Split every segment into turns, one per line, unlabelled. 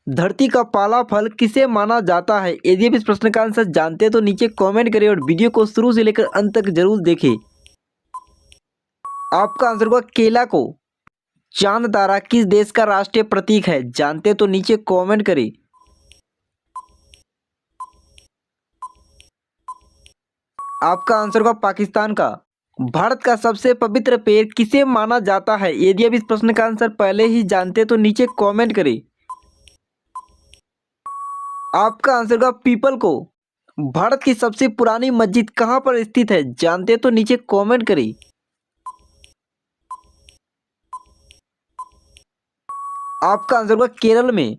धरती का पहला फल किसे माना जाता है? यदि आप इस प्रश्न का आंसर जानते हैं तो नीचे कमेंट करें और वीडियो को शुरू से लेकर अंत तक जरूर देखें। आपका आंसर होगा केला को। चांद तारा किस देश का राष्ट्रीय प्रतीक है? जानते हैं तो नीचे कमेंट करें। आपका आंसर होगा पाकिस्तान का। भारत का सबसे पवित्र पेड़ किसे माना जाता है? यदि आप इस प्रश्न का आंसर पहले ही जानते हैं तो नीचे कमेंट करें। आपका आंसर होगा पीपल को। भारत की सबसे पुरानी मस्जिद कहाँ पर स्थित है? जानते हैं तो नीचे कमेंट करें। आपका आंसर होगा केरल में।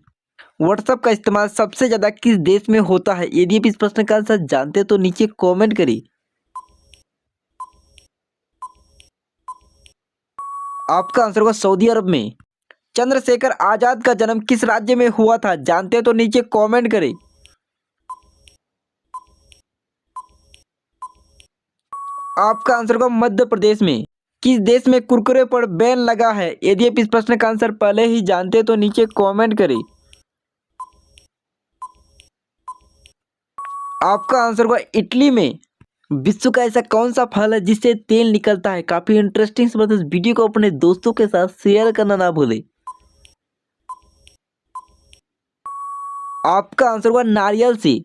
व्हाट्सएप का इस्तेमाल सबसे ज्यादा किस देश में होता है? यदि आप इस प्रश्न का आंसर जानते हैं तो नीचे कमेंट करें। आपका आंसर होगा सऊदी अरब में। चंद्रशेखर आजाद का जन्म किस राज्य में हुआ था? जानते हैं तो नीचे कमेंट करें। आपका आंसर होगा मध्य प्रदेश में। किस देश में कुरकुरे पर बैन लगा है? यदि आप इस प्रश्न का आंसर पहले ही जानते हैं तो नीचे कमेंट करें। आपका आंसर होगा इटली में। विश्व का ऐसा कौन सा फल है जिससे तेल निकलता है? काफी इंटरेस्टिंग बात है। इस वीडियो को अपने दोस्तों के साथ शेयर करना ना भूलें। आपका आंसर होगा नारियल से।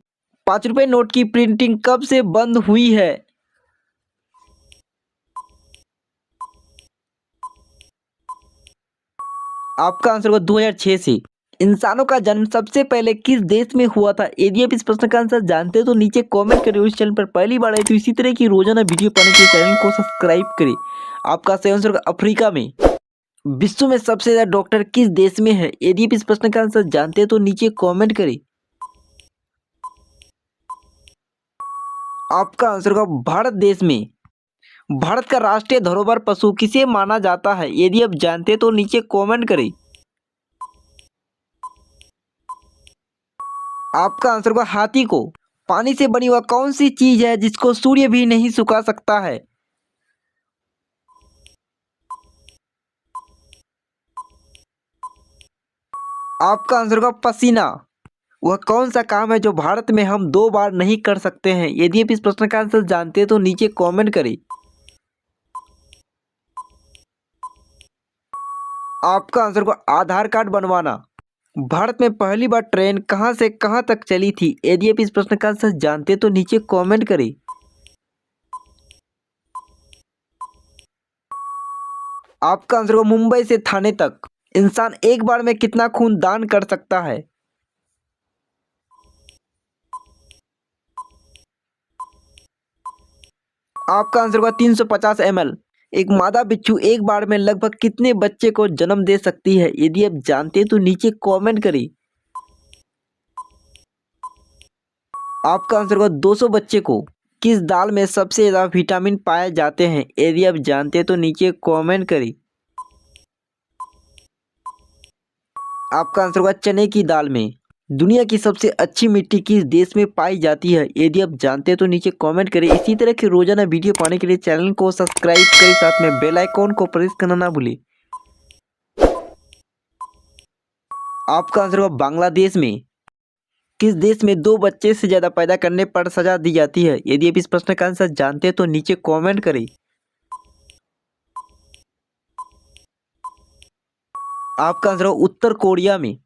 5 रुपए नोट की प्रिंटिंग कब से बंद हुई है? आपका आंसर होगा 2006 से। इंसानों का जन्म सबसे पहले किस देश में हुआ था? यदि आप इस प्रश्न का आंसर जानते हो तो नीचे कमेंट करें। इस चैनल पर पहली बार आए तो इसी तरह की रोजाना वीडियो पाने के लिए चैनल को सब्सक्राइब करें। आपका सही आंसर होगा अफ्रीका में। विश्व में सबसे ज्यादा डॉक्टर किस देश में है? यदि आप इस प्रश्न का आंसर जानते हैं तो नीचे कमेंट करें। आपका आंसर होगा भारत देश में। भारत का राष्ट्रीय धरोहर पशु किसे माना जाता है? यदि आप जानते हैं तो नीचे कमेंट करें। आपका आंसर होगा हाथी को। पानी से बनी हुआ कौन सी चीज है जिसको सूर्य भी नहीं सुखा सकता है? आपका आंसर होगा पसीना। वह कौन सा काम है जो भारत में हम 2 बार नहीं कर सकते हैं? यदि आप इस प्रश्न का आंसर जानते हैं तो नीचे कमेंट करें। आपका आंसर होगा आधार कार्ड बनवाना। भारत में पहली बार ट्रेन कहां से कहां तक चली थी? यदि आप इस प्रश्न का आंसर जानते हैं तो नीचे कमेंट करें। आपका आंसर होगा मुंबई से थाने तक। इंसान एक बार में कितना खून दान कर सकता है? आपका आंसर होगा 350 ml। एक मादा बिच्छू एक बार में लगभग कितने बच्चे को जन्म दे सकती है? यदि आप जानते हैं तो नीचे कमेंट करें। आपका आंसर होगा 200 बच्चे को। किस दाल में सबसे ज्यादा विटामिन पाए जाते हैं? यदि आप जानते हैं तो नीचे कमेंट करें। आपका आंसर होगा चने की दाल में। दुनिया की सबसे अच्छी मिट्टी किस देश में पाई जाती है? यदि आप जानते हैं तो नीचे कमेंट करें। इसी तरह की रोजाना वीडियो पाने के लिए चैनल को सब्सक्राइब करें, साथ में बेल आइकॉन को प्रेस करना ना भूलें। आपका आंसर होगा बांग्लादेश में। किस देश में 2 बच्चे से ज्यादा पैदा करने पर सजा दी जाती है? यदि आप इस प्रश्न का आंसर जानते हैं तो नीचे कमेंट करें। आपका आंसर होगा उत्तर कोरिया में।